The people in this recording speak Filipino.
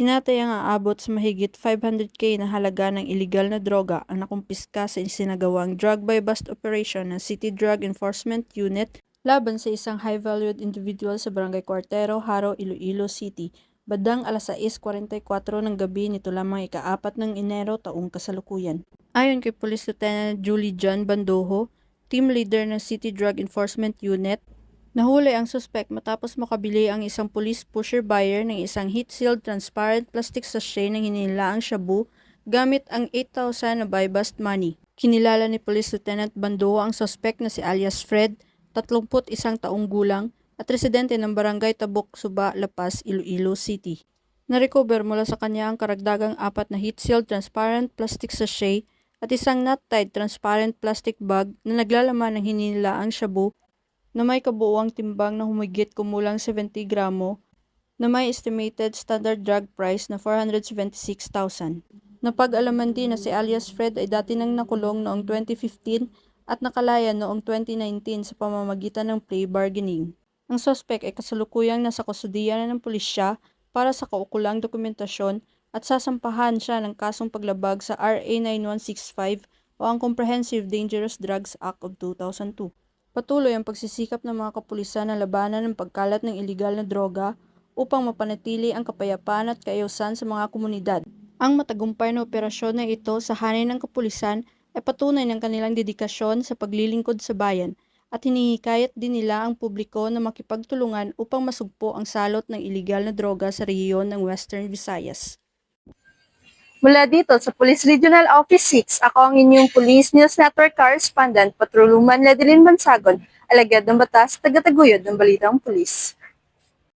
Tinatayang aabot sa mahigit 500K na halaga ng iligal na droga ang nakumpiska sa isinagawang drug buy bust operation ng City Drug Enforcement Unit laban sa isang high-valued individual sa Barangay Cuartero, Haro, Iloilo City, bandang alas 6:44 ng gabi nito lamang ika-4 ng Enero taong kasalukuyan. Ayon kay Police Lieutenant Julie John Bandojo, team leader ng City Drug Enforcement Unit, nahuli ang suspect matapos makabili ang isang police pusher buyer ng isang heat-sealed transparent plastic sachet ng hinilaang shabu gamit ang 8,000 na buy-bust money. Kinilala ni Police Lieutenant Bandojo ang suspect na si alias Fred, 31 taong gulang, at residente ng Barangay Tabok, Suba, La Paz, Iloilo City. Na-recover mula sa kanya ang karagdagang 4 na heat-sealed transparent plastic sachet at isang knot-tied transparent plastic bag na naglalaman ng hinilaang shabu na may kabuuang timbang na humigit kumulang 70 gramo na may estimated standard drug price na 476,000. Napag-alaman din na si alias Fred ay dati nang nakulong noong 2015 at nakalaya noong 2019 sa pamamagitan ng plea bargaining. Ang suspect ay kasalukuyang nasa kustudiya ng pulisya para sa kaukulang dokumentasyon at sasampahan siya ng kasong paglabag sa RA 9165 o ang Comprehensive Dangerous Drugs Act of 2002. Patuloy ang pagsisikap ng mga kapulisan na labanan ng pagkalat ng iligal na droga upang mapanatili ang kapayapaan at kaayusan sa mga komunidad. Ang matagumpay na operasyon na ito sa hanay ng kapulisan ay patunay ng kanilang dedikasyon sa paglilingkod sa bayan at hinihikayat din nila ang publiko na makipagtulungan upang masugpo ang salot ng iligal na droga sa rehiyon ng Western Visayas. Mula dito sa Police Regional Office 6, ako ang inyong Police News Network Correspondent, Patroluman Ledelyn Bansagon, alagad ng batas, taga-taguyod ng Balitang Pulis.